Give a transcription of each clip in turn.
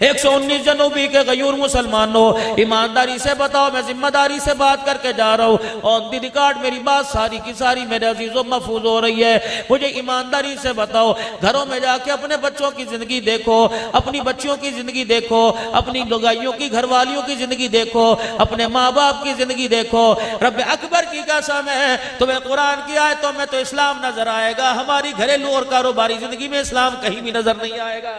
119 जनूबी के गयूर मुसलमानों, ईमानदारी से बताओ, मैं जिम्मेदारी से बात करके जा रहा हूँ। ऑन दी रिकॉर्ड मेरी बात सारी की सारी मेरे अजीजों महफूज हो रही है। मुझे ईमानदारी से बताओ, घरों में जाके अपने बच्चों की जिंदगी देखो, अपनी बच्चियों की जिंदगी देखो, अपनी लुगाइयों की घरवालियों की जिंदगी देखो, अपने माँ बाप की जिंदगी देखो। रब अकबर की कसम है, तुम्हें कुरान की आयतों में तो इस्लाम नजर आएगा, हमारी घरेलू और कारोबारी जिंदगी में इस्लाम कहीं भी नजर नहीं आएगा।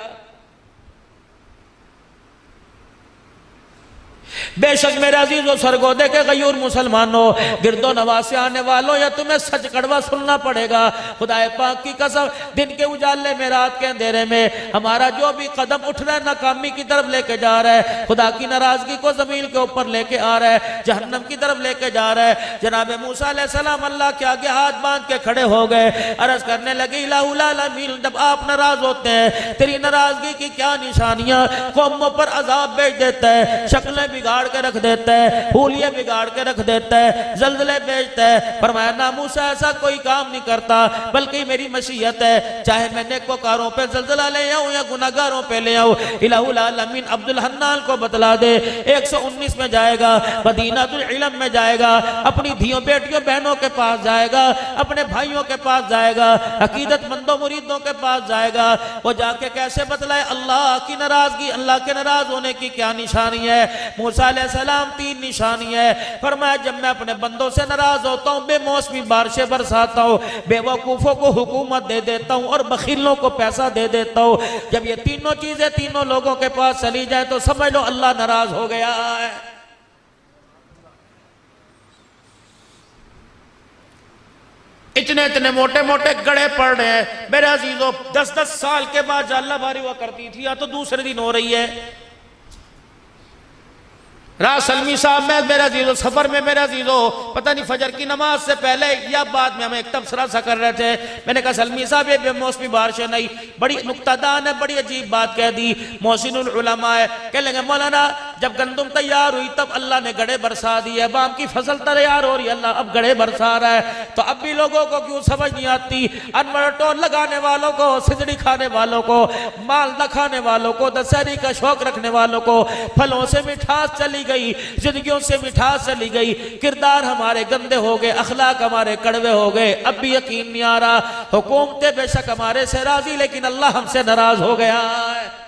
बेशक मेरे अजीजों सरगोदे के गयूर मुसलमानों, गिरदो नवाज से आने वालों, या तुम्हें सच कड़वा सुनना पड़ेगा। खुदाए पाक की कसम, दिन के उजाले में रात के अंधेरे में हमारा जो भी कदम उठ रहा है नाकामी की तरफ लेके जा रहा है, खुदा की नाराजगी को जमीन के ऊपर लेके आ रहा है, जहन्नम की तरफ लेके जा रहा है। जनाब मूसा अलैहिस्सलाम अल्लाह के आगे हाथ बांध के खड़े हो गए, अर्ज करने लगे, इलाहुल आलमीन, जब आप नाराज होते हैं तेरी नाराजगी की क्या निशानियां, कौमों पर अजाब भेज देता है, शक्लें बिगाड़ के रख देता है, हुलिये बिगाड़ के रख देता है, जल्जले भेजता है। फरमाया ना मूसा ऐसा कोई काम नहीं करता, बल्कि मेरी मशीयत है, चाहे मैं नेकोकारों पे जल्जला ले आऊं या गुनाहगारों पे ले आऊं। इलाहुल आलमीन अब्दुल हन्नान को बतला दे, 119 में जाएगा, मदीनातुल इल्म में जाएगा, अपनी धियों बेटियों बहनों के पास जाएगा, अपने भाइयों के पास जाएगा, अकीदतमंदों मुरीदों के पास जाएगा। वो जाके कैसे बतलाए अल्लाह की नाराजगी, अल्लाह के नाराज होने की क्या निशानी है। मूसा अलैहिस्सलाम 3 निशानी है। फरमाया जब मैं अपने बंदों से नाराज होता हूँ, बेमौसमी बारिशें बरसाता हूँ, बेवकूफों को हुकूमत दे देता हूँ और बखीलों को पैसा दे देता हूँ। जब ये तीनों चीजें तीनों लोगों के पास चली जाए तो समझ लो अल्लाह नाराज हो गया है। इतने इतने मोटे मोटे गड़े पड़ रहे हैं मेरे अजीजों। 10-10 साल के बाद अल्लाह बारी हुआ करती थी, या तो दूसरे दिन हो रही है। राज सलमी साहब में मेरा जीजो सफर में मेरा जीजो पता नहीं फजर की नमाज से पहले या बाद में हमें एक तबसरा सा कर रहे थे। मैंने कहा सलमी साहब ये बेमौसमी बारिशें नहीं, बड़ी नुक्तादान है, बड़ी अजीब बात कह दी। मोहसिनुल उलमा है, कह लेंगे मौलाना जब गंदुम तैयार हुई तब अल्लाह ने गड़े बरसा दिए, अब आम की फसल तैयार हो रही है, अल्लाह अब गड़े बरसा रहा है। तो अब भी लोगों को क्यों समझ नहीं आती, अनवर टोल लगाने वालों को, सिजड़ी खाने वालों को, माल न खाने वालों को, दशहरी का शौक रखने वालों को फलों से मिठास चली गई, जिंदगियों से मिठास चली गई, किरदार हमारे गंदे हो गए, अखलाक हमारे कड़वे हो गए। अब भी यकीन नहीं आ रहा, हुकूमतें बेशक हमारे से राजी लेकिन अल्लाह हमसे नाराज हो गया है।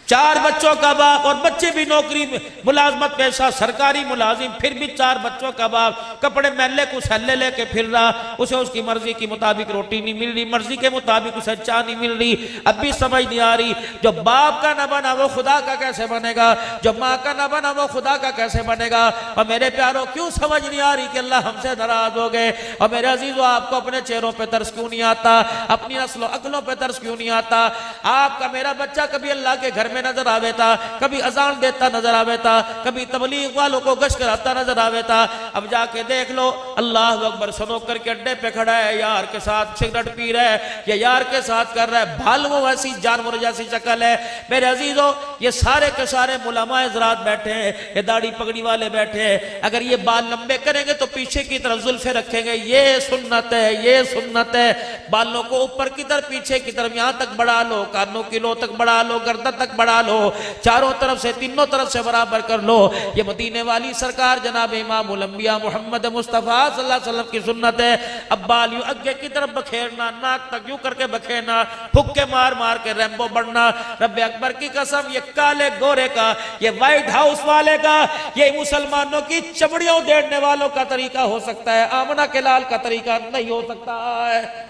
4 बच्चों का बाप, और बच्चे भी नौकरी मुलाजमत पेशा सरकारी मुलाजिम, फिर भी 4 बच्चों का बाप, कपड़े मैले को सल्ले लेके फिर रहा, उसे उसकी मर्जी के मुताबिक रोटी नहीं मिल रही, मर्जी के मुताबिक उसे चाय नहीं मिल रही। अब भी समझ नहीं आ रही, जो बाप का न बना वो खुदा का कैसे बनेगा, जो माँ का न बना वो खुदा का कैसे बनेगा। और मेरे प्यारों क्यों समझ नहीं आ रही कि अल्लाह हमसे नाराज हो गए। और मेरे अजीजों आपको अपने चेहरों पर तरस क्यों नहीं आता, अपनी नस्लों अकलों पर तरस क्यों नहीं आता। आपका मेरा बच्चा कभी अल्लाह के घर में नजर आवे था, कभी अजान देता नजर आवे था, कभी तबलीग वालों को गश्त कराता नजर आवे था। अब जाके देख लो अल्लाह अकबर सनोकर के अड्डे पे खड़ा है, यार के साथ सिगरेट पी रहा है या यार के साथ कर रहा है, भालू ऐसी जानवर जैसी शक्ल है। मेरे अजीजों ये सारे के सारे मुलामा हज़रात बैठे हैं, ये दाढ़ी पगड़ी वाले बैठे हैं, अगर ये बाल लंबे करेंगे तो पीछे की तरफ जुल्फे रखेंगे, ये सुन्नत है, ये सुन्नत है। बालों को ऊपर की तरफ पीछे की तरफ यहाँ तक बढ़ा लो, कानों की लो तक बढ़ा लो, गर्दन तक बढ़ा लो, चारों तरफ से तीनों तरफ से बराबर कर लो। ये मदीने वाली सरकार जनाब इमामुल अंबिया मोहम्मद मुस्तफा सल्लल्लाहु अलैहि वसल्लम की सुन्नत है। अब बाल यूं आगे की तरफ बखेरना, नाक तक यूं करके बखेरना, फुक्के मार मार के रैम्बो बढ़ना। रब्बे अकबर की कसम ये काले गोरे का, ये व्हाइट हाउस वाले का, ये मुसलमानों की चमड़ियों उधेड़ने वालों का तरीका हो सकता है, आमना के लाल का तरीका नहीं हो सकता है।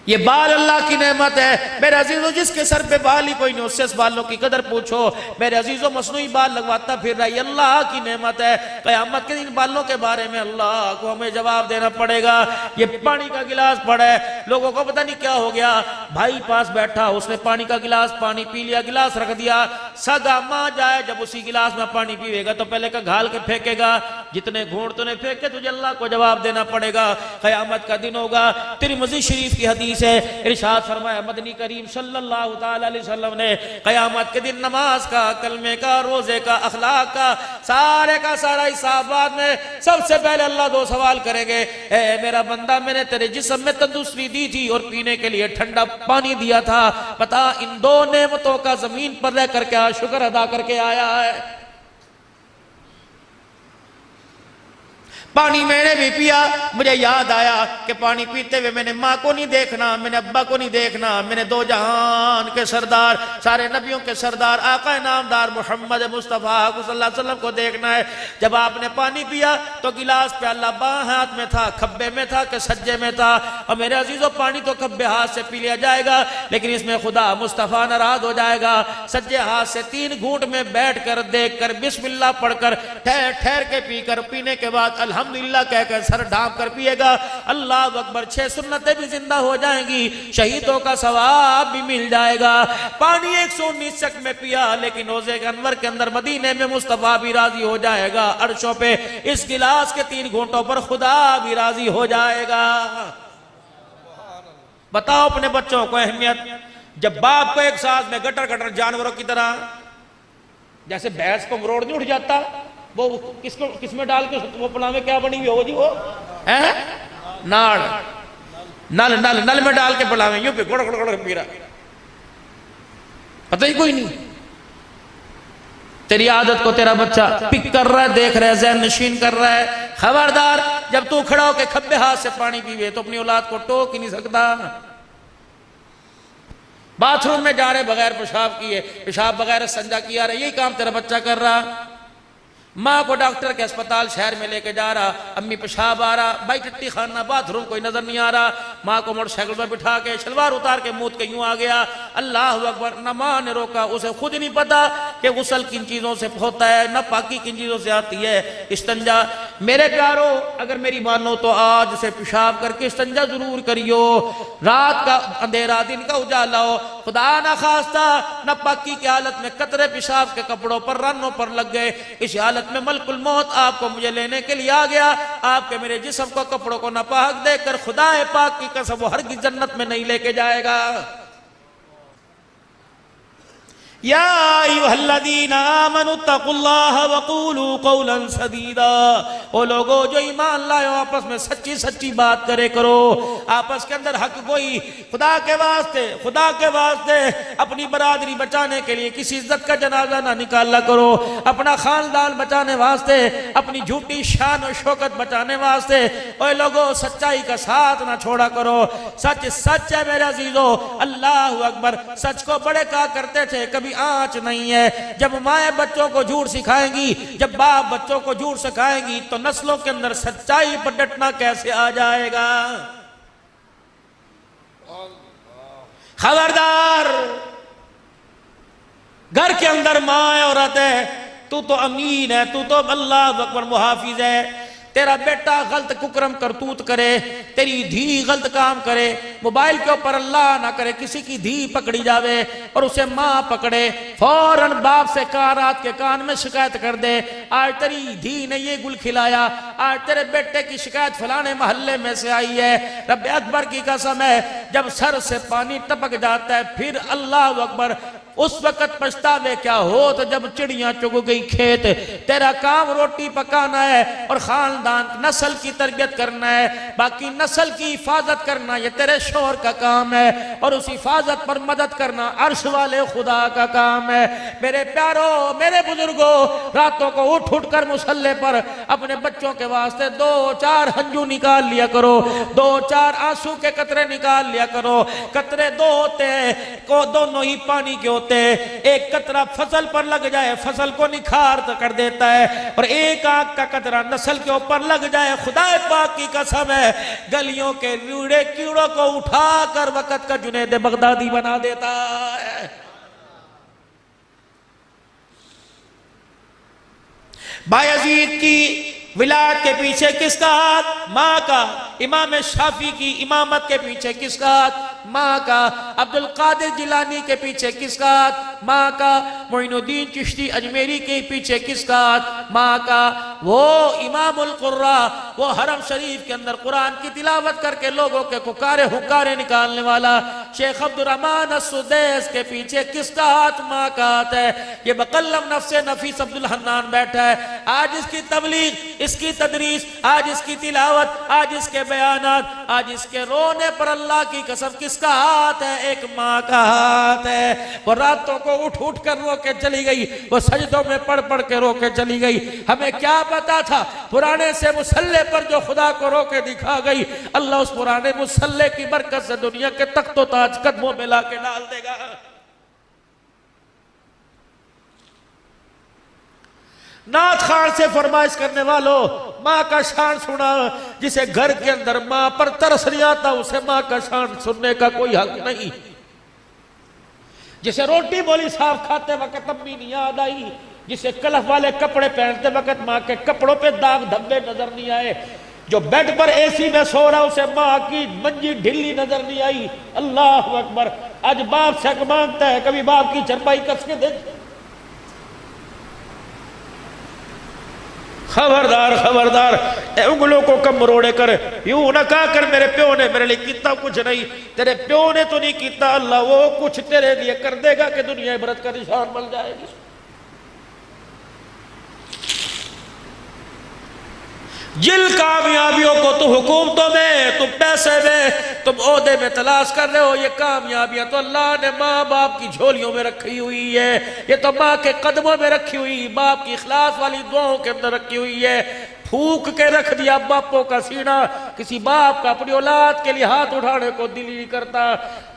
ये बाल अल्लाह की नेमत है मेरे अजीजों, जिसके सर पे बाल ही कोई नहीं उससे इस बालों की कदर पूछो। मेरे अजीजों मसनूई बाल लगवाता फिर रहा है, अल्लाह की नेमत है। क़यामत के दिन बालों के बारे में अल्लाह को हमें जवाब देना पड़ेगा। ये पानी का गिलास पड़ा है, लोगों को पता नहीं क्या हो गया, भाई पास बैठा उसने पानी का गिलास पानी पी लिया, गिलास रख दिया, सगा माँ जाए जब उसी गिलास में पानी पीएगा तो पहले का घाल के फेंकेगा, जितने घूंट तूने फेंके तुझे अल्लाह को जवाब देना पड़ेगा। क़यामत का दिन होगा। तिरमिज़ी शरीफ की हदीस है, इरशाद फरमाया मदनी करीम सल्लल्लाहु ताला अलैहि वसल्लम ने क़यामत के दिन नमाज का, कलमे का, रोजे का, अखलाक का सारे का सारा हिसाब बाद में सबसे पहले अल्लाह दो सवाल करेंगे। ए मेरा बंदा, मैंने तेरे जिस्म में तंदुरुस्ती दी थी और पीने के लिए ठंडा पानी दिया था, पता इन दो नेमतों का जमीन पर रह करके आज शुक्र अदा करके आया है। पानी मैंने भी पिया, मुझे याद आया कि पानी पीते हुए मैंने माँ को नहीं देखना, मैंने अब्बा को नहीं देखना, मैंने दो जहान के सरदार, सारे नबियों के सरदार आका नामदार मोहम्मद मुस्तफ़ा सल्लल्लाहु अलैहि वसल्लम को देखना है। जब आपने पानी पिया तो गिलास प्याला बाएं हाथ में था, खब्बे में था कि सज्जे में था? और मेरे अजीजों, पानी तो खब्बे हाथ से पी लिया जाएगा, लेकिन इसमें खुदा मुस्तफ़ा नाराज हो जाएगा। सज्जे हाथ से 3 घूंट में बैठ कर देख कर बिस्मिल्लाह पढ़कर ठहर ठहर के पीकर पीने के बाद अल्हम्दुलिल्लाह कहकर सर ढांप कर पिएगा। अल्लाह अकबर, 6 सुन्नतें भी जिंदा हो जाएंगी, शहीदों का सवाब भी मिल जाएगा। पानी 119 शक में पिया, लेकिन रोजे के अनवर के अंदर मदीने में मुस्तफा भी राजी हो जाएगा। अर्शों पे इस गिलास के 3 घूंटों पर खुदा भी राजी हो जाएगा। बताओ अपने बच्चों को अहमियत। जब बाप को एक साथ में गटर गटर जानवरों की तरह, जैसे भैंस को मरोड़ नहीं उठ जाता, वो किसमें डाल के वो पलावे क्या बनी हुई होगी वो है नाड़, नल नल नल में डाल के पलावे यूं पे गुड़ गुड़ गुड़ पी रहा, पता ही कोई नहीं। तेरी आदत को तेरा बच्चा पिक कर रहा है, देख रहा है, ज़हन नशीन कर रहा है। खबरदार, जब तू खड़ा होके खब्बे हाथ से पानी पीवे तो अपनी औलाद को टोक ही नहीं सकता। बाथरूम में जा रहे बगैर पेशाब किए, पेशाब बगैर संजा किया रहे, यही काम तेरा बच्चा कर रहा। माँ को डॉक्टर के अस्पताल शहर में लेके जा रहा, अम्मी पेशाब आ रहा, भाई टट्टी खाना, बाथरूम कोई नजर नहीं आ रहा। माँ को मोटरसाइकिल पर बिठा के शलवार उतार के मुंह के यूं आ गया। अल्लाह अकबर, न माँ ने रोका, उसे खुद नहीं पता कि गुस्ल किन चीजों से होता है, न पाकी किन चीजों से आती है। इस्तंजा, मेरे प्यारो, अगर मेरी मानो तो आज से पेशाब करके इस्तंजा जरूर करियो। रात का अंधेरा, दिन का उजाला हो, खुदा ना खास्ता न पाकी की हालत में कतरे पेशाब के कपड़ों पर, रनों पर लग गए, इस हालत में मलकुल मौत आपको मुझे लेने के लिए आ गया। आपके मेरे जिस्म को, कपड़ों को नापाक देखकर खुदाए पाक की कसम वो हरगिज़ जन्नत में नहीं लेके जाएगा। या अय्युहल्लज़ीना आमनु तक़ुल्लाह वक़ूलू क़ौलन सदीदा। ओ लोगो जो ईमान लाए हो, आपस में सच्ची सच्ची बात करे करो। आपस के अंदर हक कोई, खुदा के वास्ते, खुदा के वास्ते अपनी बरादरी बचाने के लिए किसी इज्जत का जनाजा ना निकाला करो। अपना खानदान बचाने वास्ते, अपनी झूठी शान और शौकत बचाने वास्ते ओ लोगो सच्चाई का साथ ना छोड़ा करो। सच सच है मेरे अजीजों, अल्लाह अकबर। सच को बड़े कहा करते थे, कभी आंच नहीं है। जब माए बच्चों को झूठ सिखाएंगी, जब बाप बच्चों को झूठ सिखाएंगी, तो नस्लों के अंदर सच्चाई पर डटना कैसे आ जाएगा। खबरदार, घर के अंदर माँ औरत है, तू तो अमीन है, तू तो अल्लाह अकबर मुहाफिज है। तेरा बेटा गलत कुकरम करतूत करे, तेरी धी गलत काम करे, मोबाइल के ऊपर अल्लाह ना करे किसी की धी पकड़ी जावे और उसे माँ पकड़े, फौरन बाप से कहा रात के कान में शिकायत कर दे, आज तेरी धी ने ये गुल खिलाया, आज तेरे बेटे की शिकायत फलाने मोहल्ले में से आई है। रब अकबर की कसम है, जब सर से पानी टपक जाता है फिर अल्लाह अकबर उस वक्त पछतावे क्या हो तो जब चिड़ियां चुग गई खेत। तेरा काम रोटी पकाना है और खानदान नस्ल की तरबियत करना है, बाकी नस्ल की हिफाजत करना ये तेरे शोहर का काम है और उस हिफाजत पर मदद करना अर्श वाले खुदा का काम है। मेरे प्यारों, मेरे बुजुर्गों, रातों को उठ उठ कर मुसल्ले पर अपने बच्चों के वास्ते 2-4 हंजू निकाल लिया करो, 2-4 आंसू के कतरे निकाल लिया करो। कतरे 2 होते हैं, को दोनों ही पानी के होते। एक कतरा फसल पर लग जाए, फसल को निखार कर देता है, और एक आंख का कतरा नस्ल के ऊपर लग जाए, खुदा पाक की कसम है गलियों के कीड़े कीड़ों को उठाकर वक्त का जुनैद बगदादी बना देता है। बायजीद की विलायत के पीछे किसका हाथ? माँ का। इमाम शाफी की इमामत के पीछे किसका हाथ? माँ का। अब्दुल कादिर जिलानी के पीछे किसका हाथ? माँ का। मोइनुद्दीन चिश्ती अजमेरी के पीछे किसका हाथ? माँ का। वो इमामुल कुर्रा, वो हरम शरीफ के अंदर कुरान की तिलावत करके लोगों के कुकारे हुकारे निकालने वाला शेख अब्दुर्रहमान अस्सुदैस के पीछे किसका हाथ? माँ का हाथ है। ये बकल्लम नफ्से नफीस अब्दुल हन्नान बैठा है, आज इसकी तबलीग, इसकी तदरीस, आज इसकी तिलावत, आज इसके बयानात, आज इसके रोने पर अल्लाह की कसम किसका हाथ है? एक माँ का हाथ है। वो रातों को उठ उठ कर रो के चली गई, वो सजदों में पढ़ पढ़ के रो के चली गई। हमें क्या पता था पुराने से मुसल्ले पर जो खुदा को रो के दिखा गई, अल्लाह उस पुराने मुसल्ले की बरकत से दुनिया के तख्तो ताज कदमों में लाके डाल देगा। नाथ खान से फरमाइश करने वालों, माँ का शान सुना। जिसे घर के अंदर माँ पर तरस नहीं आता उसे माँ का शान सुनने का कोई हक नहीं। जिसे रोटी बोली साफ खाते वक्त अम्मी नहीं याद आई, जिसे कलफ वाले कपड़े पहनते वक्त माँ के कपड़ों पे दाग धब्बे नजर नहीं आए, जो बेड पर एसी में सो रहा उसे माँ की मंजी ढिल्ली नजर नहीं आई। अल्लाह अकबर। आज बाप से मांगता है, कभी बाप की चरपाई कस के देख। खबरदार खबरदार, उंगलों को कम मरोड़े कर, यूं ना कहा कर मेरे प्यो ने मेरे लिए कितना कुछ नहीं। तेरे प्यो ने तो नहीं किया, अल्लाह वो कुछ तेरे लिए कर देगा कि दुनिया इबरत का निशान बन जाएगी। जिन कामयाबियों को तुम हुकूमतों में, तुम पैसे में, तुम ओहदे में तलाश कर रहे हो, ये कामयाबियां तो अल्लाह ने माँ बाप की झोलियों में रखी हुई है। ये तो माँ के कदमों में रखी हुई, बाप की इखलास वाली दुआओं के अंदर रखी हुई है। फूक के रख दिया बापों का सीना, किसी बाप का अपनी औलाद के लिए हाथ उठाने को दिल नहीं करता।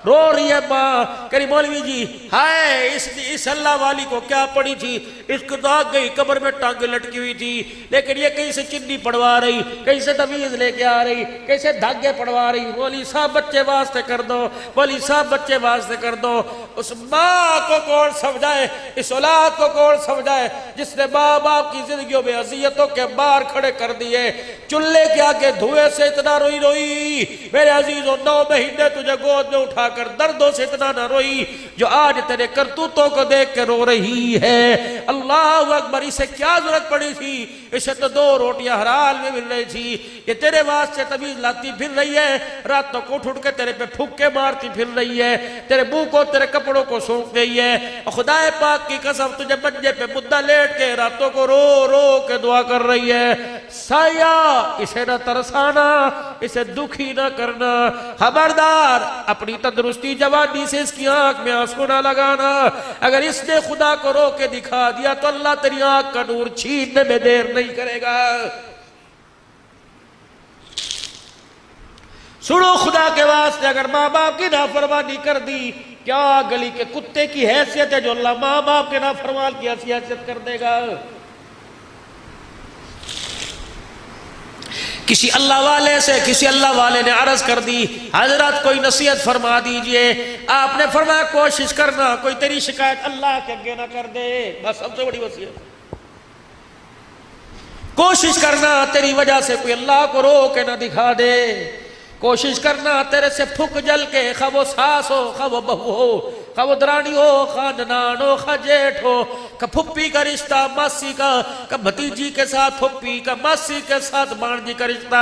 रो रही है माँ, करी मौलवी जी हाय इस अल्लाह वाली को क्या पड़ी थी, इसको तो आग गई, कब्र में टांगे लटकी हुई थी, लेकिन ये कहीं से चिन्नी पड़वा रही, कहीं से तवीज लेके आ रही, कैसे धागे पड़वा रही। बोली साहब बच्चे वास्ते कर दो, बोली साहब बच्चे वास्ते कर दो। उस माँ को कौन समझाए, इस औलाद को कौन समझाए जिसने माँ बाप की जिंदगियों में अजियतों के बार खड़े कर दिए। चूल्हे के आगे धुएं से इतना रोई रोई मेरे अजीजों, 9 महीने तुझे गोद में उठाकर दर्दों से इतना न रोई जो आज तेरे करतूतों को देख के रो रही है। अल्लाह अकबर। इसे क्या जरूरत पड़ी थी, इसे तो 2 रोटियां हराल में मिल रही थी, ये तेरे वास्ते तवीज लाती फिर रही है, रातों को उठ उठ के तेरे पे फुक्के मारती फिर रही है, तेरे मुंह को तेरे कपड़ों को सूंघ गई है। और खुदाए पाक की कसम तुझे मंजे पे मुद्दा लेट के रातों को रो रो के दुआ कर रही है। साया इसे न तरसाना, इसे दुखी न करना। खबरदार अपनी तंदुरुस्ती जवानी से इसकी आंख में आंसू न लगाना। अगर इसने खुदा को रो के दिखा दिया तो अल्लाह तेरी आंख का नूर छीनने में देर नहीं करेगा। सुनो खुदा के वास्ते, अगर माँ बाप की नाफरमानी कर दी, क्या गली के कुत्ते की हैसियत है जो अल्लाह माँ बाप के नाफरमान की हैसियत कर देगा। किसी अल्लाह वाले से किसी अल्लाह वाले ने अर्ज कर दी, हजरत कोई नसीहत फरमा दीजिए। आपने फरमाया कोशिश करना कोई तेरी शिकायत अल्लाह के आगे ना कर दे, बस सबसे बड़ी वसीयत। कोशिश करना तेरी वजह से कोई अल्लाह को रो के ना दिखा दे। कोशिश करना तेरे से फुक जल के, खा वो सास हो, खा वो बहू हो, खा वो दरानी हो, खा ननान हो, खा जेठ हो, का फुप्पी का रिश्ता मासी का भतीजी के साथ फुप्पी का, मासी के साथ भांजी का रिश्ता,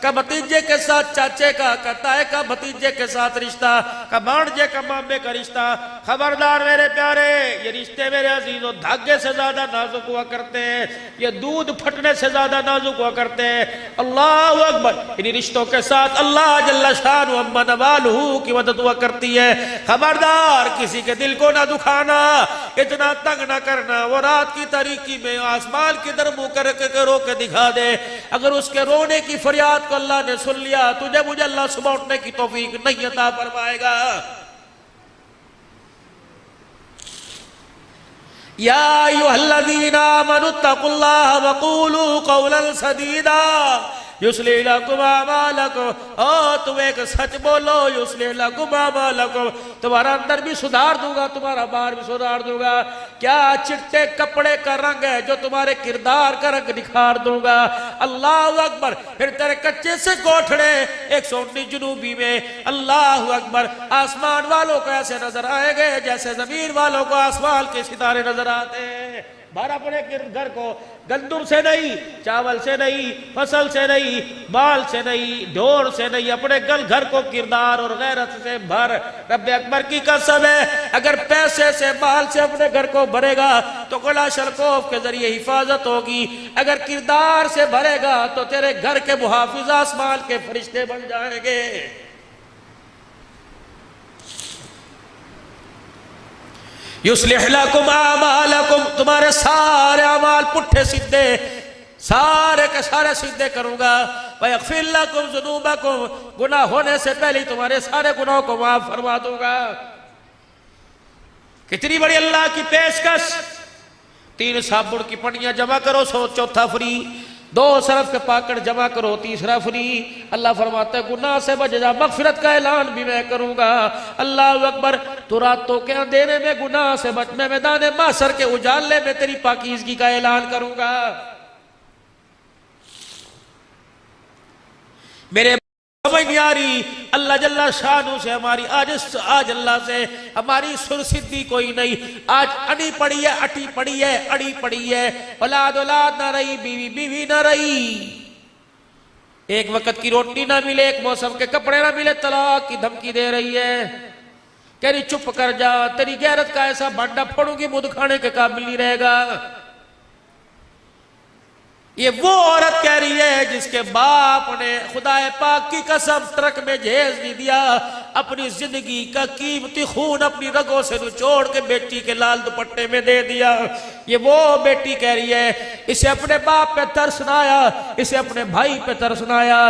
का भतीजे के साथ चाचे का ताए का भतीजे के साथ रिश्ता, का भांजे का मामे का रिश्ता। खबरदार मेरे प्यारे, ये रिश्ते मेरे अजीजों धागे से ज्यादा नाजुक हुआ करते हैं, ये दूध फटने से ज्यादा नाजुक हुआ करते हैं। अल्लाह अकबर। इन रिश्तों के साथ अल्लाह जल्ला शान अम्मा नवालहू की मदद हुआ करती है। खबरदार किसी के दिल को ना दुखाना, इतना तंग ना करना। वो रात की तारीकी में आसमान की तरफ मुंह करके रो के दिखा दे। अगर उसके रोने की फरियाद को अल्लाह ने सुन लिया, तुझे मुझे अल्लाह सुबह उठने की तौफीक नहीं अता फरमाएगा। या अय्युहल्लज़ीना आमनुत्तकुल्लाह वक़ूलू क़ौलन सदीदा। युस्लिह लकुम अमालकुम, ओ तुम एक सच बोलो, युस्लिह लकुम अमालकुम, तुम्हारा अंदर भी सुधार दूंगा, तुम्हारा बाहर भी सुधार दूंगा। क्या चिट्टे कपड़े का रंग है जो तुम्हारे किरदार का रंग निखार दूंगा। अल्लाह अकबर। फिर तेरे कच्चे से कोठड़े 119 जुनूबी में, अल्लाह अकबर, आसमान वालों को ऐसे नजर आएंगे जैसे जमीन वालों को आसमान के सितारे नजर आते हैं। भर अपने घर को गंदुम से नहीं, चावल से नहीं, फसल से नहीं, बाल से नहीं, ढोर से नहीं, अपने घर को किरदार और गैरत से भर। रब्बे अकबर की कसम है, अगर पैसे से माल से अपने घर को भरेगा तो कला शलकोफ के जरिए हिफाजत होगी, अगर किरदार से भरेगा तो तेरे घर के मुहाफिज आसमान के फरिश्ते बन जाएंगे। युस्लिह लकुम अमालकुम, तुम्हारे सारे अमाल पुट्ठे सीधे, सारे के सारे सीधे करूंगा। वयग़फ़िर लकुम ज़ुनूबकुम, गुनाह होने से पहले तुम्हारे सारे गुनाहों को माफ फरमा दूंगा। कितनी बड़ी अल्लाह की पेशकश। 3 साबुन की पन्नियां जमा करो, 100 चौथा फ्री। 2 सरफ के पाकट जमा करो, तीसरा फ्री। अल्लाह फरमाता है गुनाह से बच जा, मगफिरत का ऐलान भी मैं करूंगा। अल्लाह अकबर। तो रातों के अंधेरे में गुनाह से बच, मैं मैदान मासर के उजाले में तेरी पाकीज़गी का ऐलान करूंगा। मेरे समझ नहीं आ रही, अल्लाह जल्ला शानू से हमारी आज अल्लाह से हमारी सुरसिद्धि कोई नहीं। आज अड़ी पड़ी है, अटी पड़ी है, अड़ी पड़ी है, औलाद औलाद ना रही, बीवी बीवी ना रही, एक वक्त की रोटी ना मिले, एक मौसम के कपड़े ना मिले, तलाक की धमकी दे रही है। कह रही चुप कर जा, तेरी गैरत का ऐसा भांडा फोड़ूंगी मुंह खाने के काबिल नहीं रहेगा। ये वो औरत कह रही है जिसके बाप ने खुदाए पाक की कसम ट्रक में जहेज नहीं दिया, अपनी जिंदगी का कीमती खून अपनी रगों से निचोड़ के बेटी के लाल दुपट्टे में दे दिया। ये वो बेटी कह रही है, इसे अपने बाप पे तरस ना आया, इसे अपने भाई पे तरस ना आया।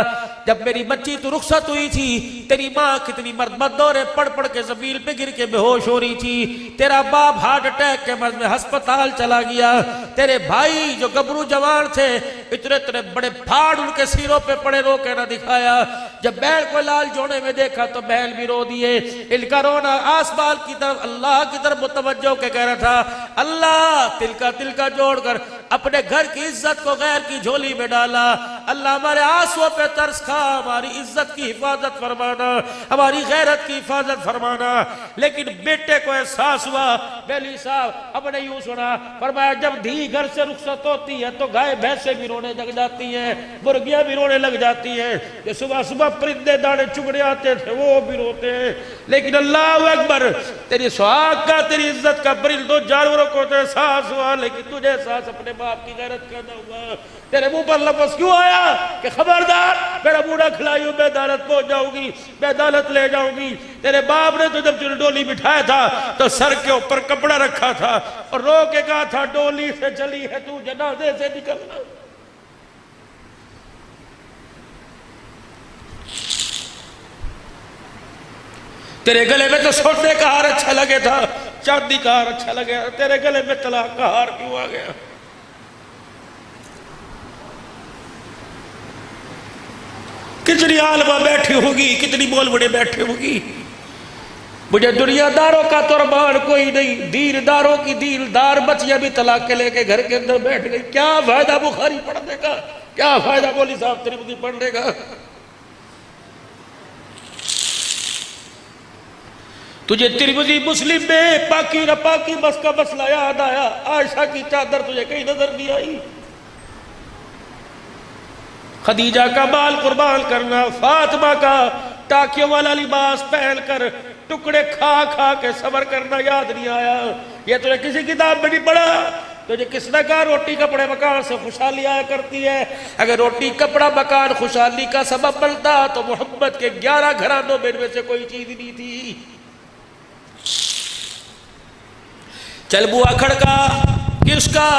जब मेरी बच्ची तू रुखसत हुई थी, तेरी माँ कितनी मर्द दौरे पड़ पड़ के जमीन पे गिर के बेहोश हो रही थी, तेरा बाप हार्ट अटैक के मर्ज में अस्पताल चला गया, तेरे भाई जो गबरू जवान थे इतने इतने बड़े फाड़ उनके सिरों पे पड़े, रो के ना दिखाया। जब बैल को लाल जोड़े में देखा तो बैल भी रो दिए। इनका रोना आसमान की तरफ, अल्लाह की तरफ मुतवज्जो के कह रहा था, अल्लाह तिलका तिलका जोड़कर अपने घर की इज्जत को गैर की झोली में डाला। अल्लाह हमारे आंसुओं पे तरस खा, हमारी इज्जत की हिफाजत फरमाना, हमारी गैरत की हिफाजत फरमाना। लेकिन बेटे को एहसास हुआ, बेली साहब अपने यूं सुना, फरमाया जब धी घर से रुखसत होती है तो गाय भैंसे भी रोने लग जाती हैं, मुर्गियां भी रोने लग जाती हैं, जो सुबह सुबह परिंदे दाने चुगड़े आते थे वो भी रोते हैं। लेकिन अल्लाह अकबर, तेरी सुहाग का, तेरी इज्जत का परिंदों जानवरों को तो एहसास हुआ, लेकिन तुझे एहसास अपने बाप की गैरत का न हुआ। तेरे मुंह पर लफ्ज़ क्यों आया कि खबरदार मेरा बूढ़ा खिलाई मैं अदालत पहुंच जाऊंगी, मैं अदालत ले जाऊंगी। तेरे बाप ने तो जब तुझे डोली बिठाया था तो सर के ऊपर कपड़ा रखा था और रो के कहा था डोली से चली है तू जनाजे से निकलना। तेरे गले में तो सोने का हार अच्छा लगे था, चांदी का हार अच्छा लगे, तेरे गले में तलाक का हार क्यों आ गया? कितनी आलमा बैठी होगी, कितनी बोल बड़े बैठे होगी। मुझे दुनियादारों का तुरबान कोई नहीं, दीनदारों की दीनदार बच्चियां भी तलाक के लेके घर के अंदर बैठ गई। क्या फायदा बुखारी पढ़ने का, क्या फायदा बोली साहब तिरमिज़ी पढ़ने का? तुझे तिरमिज़ी मुस्लिम में पाकी न पाकी बस का मसला याद आया, आयशा की चादर तुझे कहीं नजर नहीं आई, खदीजा का बाल कुर्बान करना, फातिमा का टाकियों वाला लिबास पहनकर टुकड़े खा खा के सबर करना याद नहीं आया। ये तुझे किसी किताब में नहीं पढ़ा। तुझे किसने कहा रोटी कपड़े मकान से खुशहाली आया करती है? अगर रोटी कपड़ा मकान खुशहाली का सबब बनता तो मोहम्मद के 11 घरानों में इनमें से कोई चीज नहीं थी। चल बुआ खड़का किसका?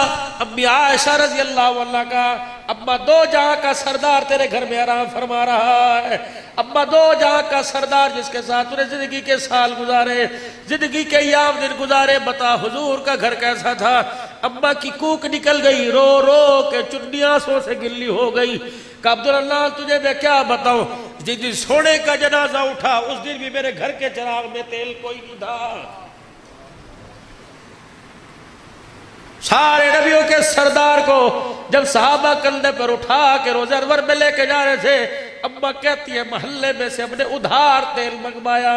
अम्मी आयशा रज़ी अल्लाह अन्हा का। अम्मा दो जहां का सरदार तेरे घर में आराम फरमा रहा है, अम्मा दो जहां का सरदार जिसके साथ तूने जिंदगी के साल गुजारे, जिंदगी के याम दिन गुजारे, बता हुजूर का घर कैसा था? अम्मा की कूक निकल गई, रो रो के चुन्नी आंसुओं से गिल्ली हो गई। कहा अब्दुल्लाह तुझे मैं क्या बताऊं, जिस दिन सोने का जनाजा उठा उस दिन भी मेरे घर के चिराग में तेल कोई नहीं था। सारे नबियों के सरदार को जब सहाबा कंधे पर उठा के रोज़े अनवर में लेके जा रहे थे, अम्मा कहती है महल्ले में से हमने उधार तेल मंगवाया।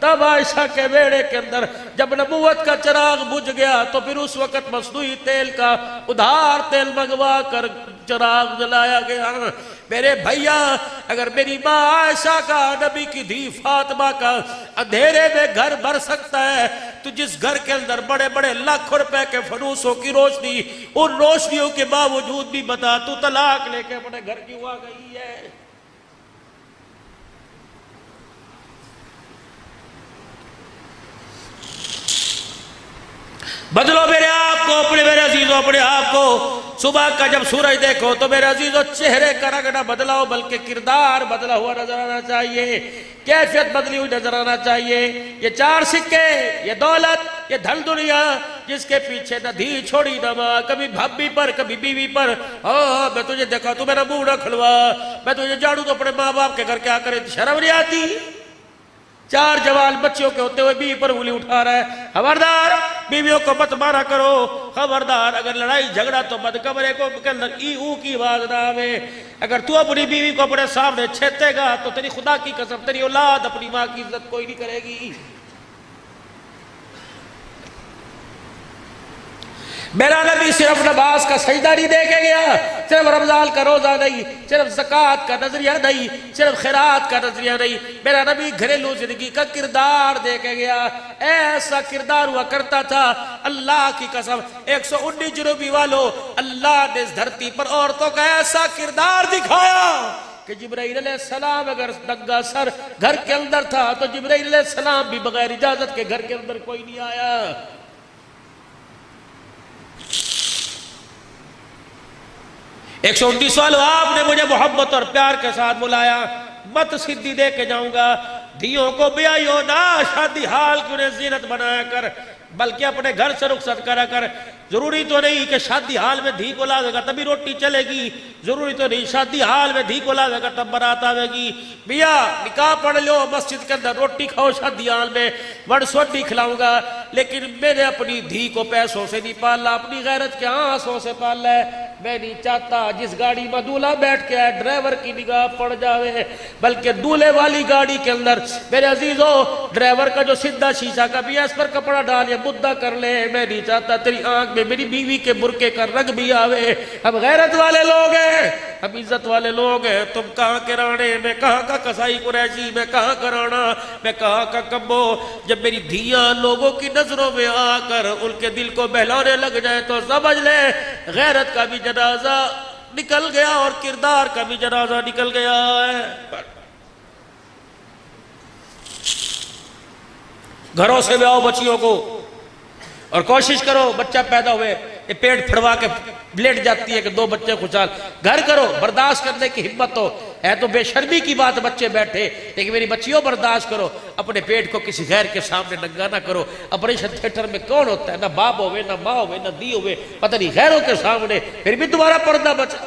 तब आयशा के बेड़े के अंदर जब नबूवत का चिराग बुझ गया तो फिर उस वक्त मसनूई तेल का उधार तेल मंगवा कर चिराग जलाया गया। मेरे भैया, अगर मेरी माँ आयशा का, नबी की धी फातिमा का अंधेरे में घर भर सकता है, तो जिस घर के अंदर बड़े बड़े लाखों रुपए के फनूसों की रोशनी, उन रोशनियों के बावजूद भी बता तू तलाक लेके अपने घर क्यों आ गई है? बदलो मेरे आप को, अपने मेरे अजीजों अपने आप को। सुबह का जब सूरज देखो तो मेरे अजीजों चेहरे का रंग ना बदलाओ, बल्कि किरदार बदला हुआ नजर आना चाहिए, कैफियत बदली हुई नजर आना चाहिए। ये चार सिक्के, ये दौलत, ये धन दुनिया, जिसके पीछे न धी छोड़ी न माँ, कभी भाभी पर कभी बीवी पर। हाँ, मैं तुझे देखा तू मेरा मुंह न खुलवा, मैं तुझे झाड़ू तो अपने माँ बाप के घर क्या करे, शर्म नहीं आती? चार जवान बच्चियों के होते हुए बीवी पर उंगली उठा रहा है। खबरदार, बीवियों को मत मारा करो, खबरदार। अगर लड़ाई झगड़ा तो मत कमरे को के अंदर ई ऊ की आवाज ना आवे। अगर तू अपनी बीवी को अपने सामने छेतेगा तो तेरी खुदा की कसम तेरी औलाद अपनी माँ की इज्जत कोई नहीं करेगी। मेरा नबी सिर्फ नमाज का सजदा नहीं दे के गया, सिर्फ रमजान का रोजा नहीं, सिर्फ ज़कात का नजरिया नहीं, सिर्फ खैरात का नजरिया नहीं, मेरा नबी घरेलू जिंदगी का किरदार दे के गया। ऐसा किरदार हुआ करता था, अल्लाह की कसम 119 जुनूबी वालों, अल्लाह ने इस धरती पर औरतों का ऐसा किरदार दिखाया कि जिब्राइल अलैहिस्सलाम अगर नंगा सर घर के अंदर था तो जिब्राइल अलैहिस्सलाम भी बगैर इजाजत के घर के अंदर कोई नहीं आया। 119 वालों, आपने मुझे मोहब्बत और प्यार के साथ बुलाया, मत सिद्धि दे के जाऊंगा। धियों को ब्याहियो ना, शादी हाल की उन्हें जीनत बनाया कर, बल्कि अपने घर से रुखसत करा कर। जरूरी तो नहीं कि शादी हाल में धी को लावेगा तभी रोटी चलेगी, जरूरी तो नहीं शादी हाल में धी को लावेगा तब बारात आवेगी। भैया निकाह पढ़ लो, मस्जिद के अंदर रोटी खाओ, शादी हाल में बड़ सोटी खिलाऊंगा, लेकिन मैंने अपनी धी को पैसों से नहीं पाला, अपनी गैरत के आंसुओं से पाला है। मैं नहीं चाहता जिस गाड़ी में दूल्हा बैठ के आए ड्राइवर की निगाह पड़ जावे, बल्कि दूल्हे वाली गाड़ी के अंदर मेरे अजीजों ड्राइवर का जो सीधा शीशा का भी है इस पर कपड़ा डाल या मुद्दा कर ले। मैं नहीं चाहता तेरी आंख में मेरी बीवी के बुरके का रंग भी आवे। हम गैरत वाले लोग हैं, हम इज्जत वाले लोग हैं। तुम कहाँ के राणे, मैं कहाँ का कसाई कुरैशी, मैं कहाँ का राणा, मैं कहाँ का कब्बो। जब मेरी धियां लोगों की नजरों में आकर उनके दिल को बहलाने लग जाए तो समझ ले गैरत का भी जनाजा निकल गया और किरदार का भी जनाजा निकल गया है। घरों से ब्याओ बच्चियों को और कोशिश करो बच्चा पैदा हुए ये पेट फड़वा के लेट जाती है कि दो बच्चे खुशहाल। घर करो, बर्दाश्त करने की हिम्मत हो, है तो बेशर्मी की बात बच्चे बैठे, लेकिन मेरी बच्चियों बर्दाश्त करो। अपने पेट को किसी गैर के सामने नंगा ना करो। ऑपरेशन थिएटर में कौन होता है, ना बाप होवे ना माँ होवे ना दी होवे, पता नहीं गैरों के सामने, फिर भी तुम्हारा पर्दा बचा।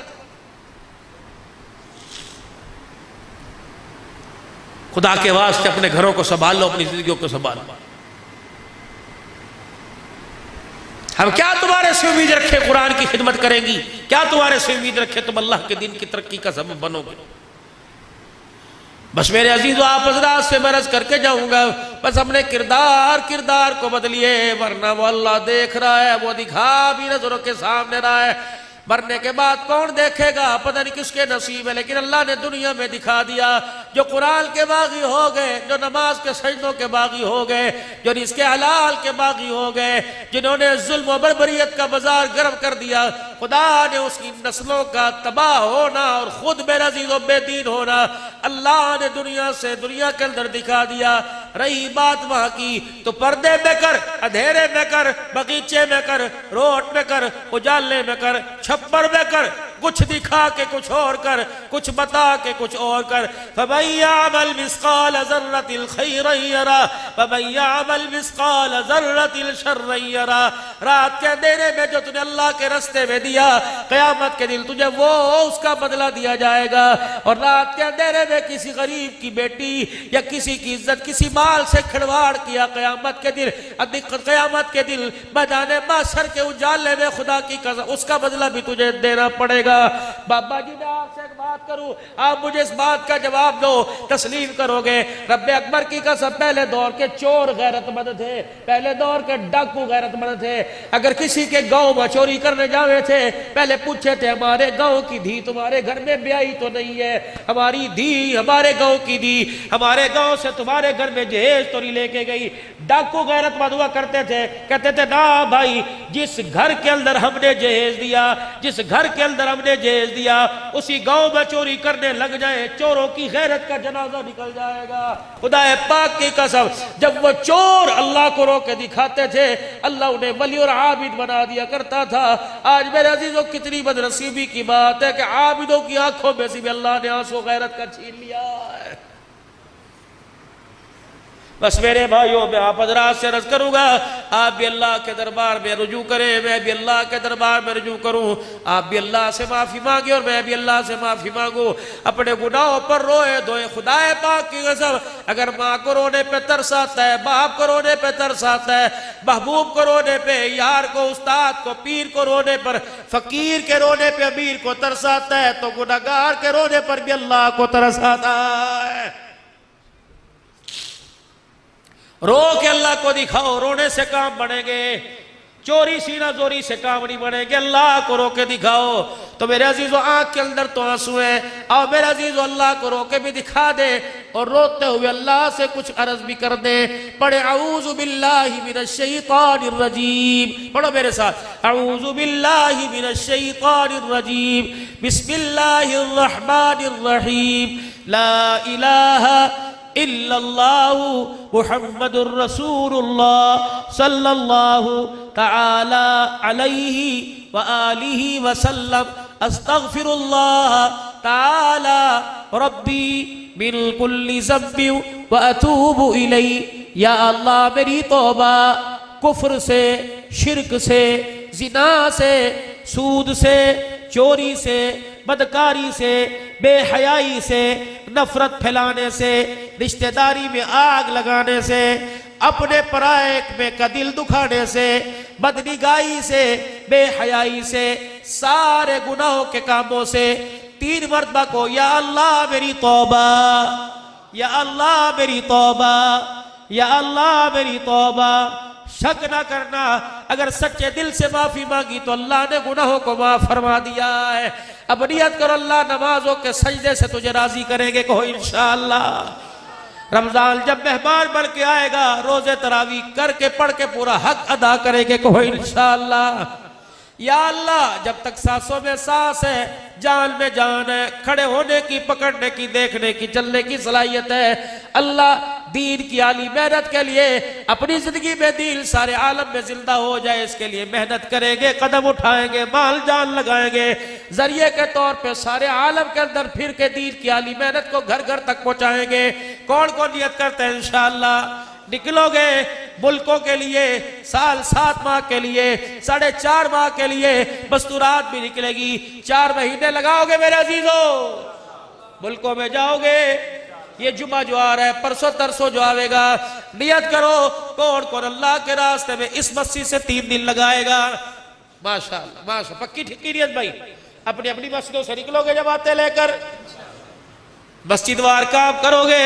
खुदा के वास्ते अपने घरों को संभाल लो, अपनी जिंदगियों को संभालो। हम क्या तुम्हारे से उम्मीद रखे कुरान की खिदमत करेंगी, क्या तुम्हारे से उम्मीद रखे तुम अल्लाह के दिन की तरक्की का सबब बनोगे। बस मेरे अजीजों आप हज़रात से मरज करके जाऊंगा, बस हमने किरदार को बदलिए, वरना वो अल्लाह देख रहा है, वो दिखा भी नजरों के सामने रहा है। मरने के बाद कौन देखेगा, पता नहीं किसके नसीब है, लेकिन अल्लाह ने दुनिया में दिखा दिया। जो कुरान के बागी हो गए, जो नमाज के सजदों के बागी हो गए, जो रिज़्क़े हलाल के बागी हो गए, जिन्होंने जुल्म और बर्बरियत का बाजार गर्म कर दिया, खुदा ने उसकी नस्लों का तबाह होना और खुद बेनज़ीर और बेदीन होना अल्लाह ने दुनिया के अंदर दिखा दिया। रही बात वहां की तो पर्दे में कर, अंधेरे में कर, बगीचे में कर, रोड में कर, उजाले में कर, छप्पर में कर, कुछ दिखा के कुछ और कर, कुछ बता के कुछ और कर। फमन यअमल मिस्काल ज़र्रतिल खैरन यरा वमन यअमल मिस्काल ज़र्रतिल शर्रन यरा। रात के अंधेरे में जो तूने अल्लाह के रास्ते में दिया, क़यामत के दिन तुझे वो उसका बदला दिया जाएगा। और रात के अंधेरे में किसी गरीब की बेटी या किसी की इज्जत, किसी माल से खिलवाड़ किया, क़यामत के दिन मैदान माशर के उजाले में खुदा की कसम उसका बदला भी तुझे देना पड़ेगा। बाबा जी मैं आपसे एक बात करूं, आप मुझे इस बात का जवाब दो, तस्लीम करोगे? रब्बे अकबर की कसम पहले दौर के चोर गैरतमंद थे, पहले दौर के डाकू गैरतमंद थे। अगर किसी के गांव में चोरी करने जावे थे, पहले पूछे थे हमारे गांव की धी तुम्हारे घर में ब्याही तो नहीं है? हमारी धी हमारे गांव की धी हमारे गांव से तुम्हारे घर में जहेज तो नहीं लेके गई? डाकू गैरतमंद हुआ करते थे, कहते थे ना भाई, जिस घर के अंदर हमने जहेज दिया, जिस घर के अंदर हमने जहेज दिया, उसी गांव में चोरी करने लग जाए, चोरों की गैरत का जनाजा निकल जाएगा। खुदा पाक की कसम जब वो चोर अल्लाह को रोके दिखाते थे, अल्लाह उन्हें वली और आबिद बना दिया करता था। आज मेरे अजीजों कितनी बदनसीबी की बात है कि आबिदों की आंखों में से भी अल्लाह ने आंसू गैरत का छीन लिया है। बस मेरे भाइयों मैं आप हजरात से अर्ज करूंगा, आप भी अल्लाह के दरबार में रुजू करें, मैं भी अल्लाह के दरबार में रुजू करूं। आप भी अल्लाह से माफ़ी मांगे और मैं भी अल्लाह से माफ़ी मांगू। अपने गुनाहों पर रोए धोए खुदाए पाक की कसम, अगर माँ को रोने पे तरस आता है, बाप को रोने पे तरस आता है, महबूब को रोने पे, यार को, उस्ताद को, पीर को रोने पर, फकीर के रोने पे अमीर को तरस आता है, तो गुनाहगार के रोने पर भी अल्लाह को तरस आता है। रो के अल्लाह को दिखाओ, रोने से काम बनेंगे, चोरी सीना जोरी से काम नहीं बनेंगे। अल्लाह को रो के दिखाओ तो मेरे अजीजों आंख के अंदर तो आंसू है, और मेरे अजीजों अल्लाह को रो के भी दिखा दे और रोते हुए अल्लाह से कुछ अर्ज भी कर दे। पढ़े औज़ु बिल्लाहि मिनश शैतानिर रजीम, पढ़ो मेरे साथ, औज़ु बिल्लाहि मिनश शैतानिर रजीम, बिस्मिल्लाहिर रहमानिर रहीम, ला इलाहा इल्लल्लाहु मुहम्मदुर रसूलुल्लाह सल्लल्लाहु तआला अलैहि व आलिहि व सल्लम, अस्तगफिरुल्लाह तआला रब्बी मिन कुल्ली ज़म्बि व अतूबु इलैहि। या अल्लाह मेरी तौबा कुफ्र से, शिरक से, जिना से, सूद से, चोरी से, बदकारी से, बेहयाई से, नफरत फैलाने से, रिश्तेदारी में आग लगाने से, अपने पराये में का दिल दुखाने से, बदनिगाही से, बेहयाई से, सारे गुनाहों के कामों से 3 मरतबा को या अल्लाह मेरी तौबा, या अल्लाह मेरी तौबा, या अल्लाह मेरी तौबा। शक ना करना, अगर सच्चे दिल से माफी मांगी तो अल्लाह ने गुनाहों को माफ फरमा दिया है। अब नियत करो अल्लाह नमाजों के सजदे से तुझे राजी करेंगे, कहो इंशाअल्लाह। रमजान जब मेहमान बन के आएगा, रोजे तरावी करके पढ़ के पूरा हक अदा करेंगे, कहो इंशाअल्लाह। या अल्लाह जब तक सांसों में सांस है, जान में जान है, खड़े होने की, पकड़ने की, देखने की, चलने की सलाहियत है, अल्लाह दीन की आली मेहनत के लिए अपनी जिंदगी में दीन सारे आलम में जिंदा हो जाए, इसके लिए मेहनत करेंगे, कदम उठाएंगे, माल जान लगाएंगे, जरिए के तौर पे सारे आलम के अंदर फिर के दीन की आली मेहनत को घर घर तक पहुंचाएंगे। कौन कौन नियत करते हैं इंशाअल्लाह? निकलोगे मुल्कों के लिए, साल 7 माह के लिए, 4.5 माह के लिए, मस्तूरात भी निकलेगी, 4 महीने लगाओगे मेरे अजीजों, मुल्कों में जाओगे। ये जुमा जो आ रहा है, परसों तरसों जो आवेगा, नियत करो कौन कौन अल्लाह के रास्ते में इस मस्जिद से 3 दिन लगाएगा। माशाअल्लाह माशाअल्लाह, पक्की ठिक्की नियत भाई, अपनी अपनी मस्जिदों से निकलोगे जमातें लेकर, मस्जिद वार काम करोगे,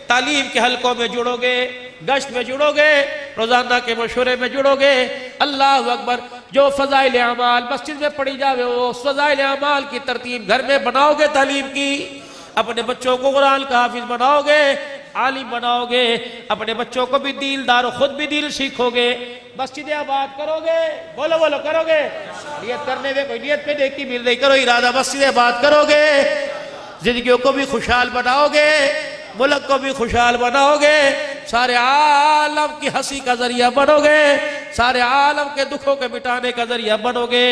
तालीम के हलकों में जुड़ोगे, गश्त में जुड़ोगे, रोजाना के मशवरे में जुड़ोगे। अल्लाह अकबर। जो फजाइल अमाल मस्जिद में पढ़ी जावे, वो फजाइल अमाल की तरतीब घर में बनाओगे, तालीम की, अपने बच्चों को कुरान का हाफिज बनाओगे, आलिम बनाओगे, अपने बच्चों को भी दीलदार, खुद भी दिल सीखोगे, मस्जिद आबाद करोगे, बोलो बोलो करोगे। नियत करने में कोई नियत पे देखती मिल रही, करो इरादा, मस्जिद आबाद करोगे, जिंदगियों को भी खुशहाल बनाओगे, मुल्क को भी खुशहाल बनाओगे, सारे आलम की हंसी का जरिया बनोगे, सारे आलम के दुखों के मिटाने का जरिया बनोगे।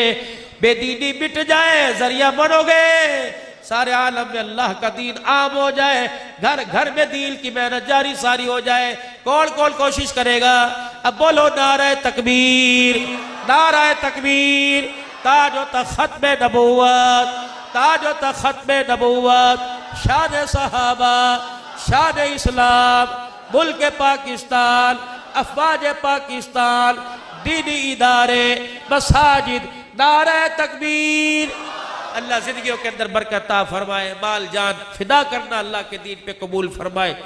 बेदीनी मिट जाए, जरिया बनोगे, सारे आलम में अल्लाह का दीन आम हो जाए, घर घर में दीन की मेहनत जारी सारी हो जाए। कौन कौन कोशिश करेगा? अब बोलो नारे तकबीर, नारे तकबीर। ताजो तख्त में नबूवत, ताजो तख्त में नबूवत, शान सहाबा, शान इस्लाम, मुल्क पाकिस्तान, अफवाज पाकिस्तान, दीनी इदारे, मसाजिद, नारे तकबीर। अल्लाह जिंदगियों के अंदर बरकत फरमाए, माल जान फिदा करना अल्लाह के दीन पे कबूल फरमाए।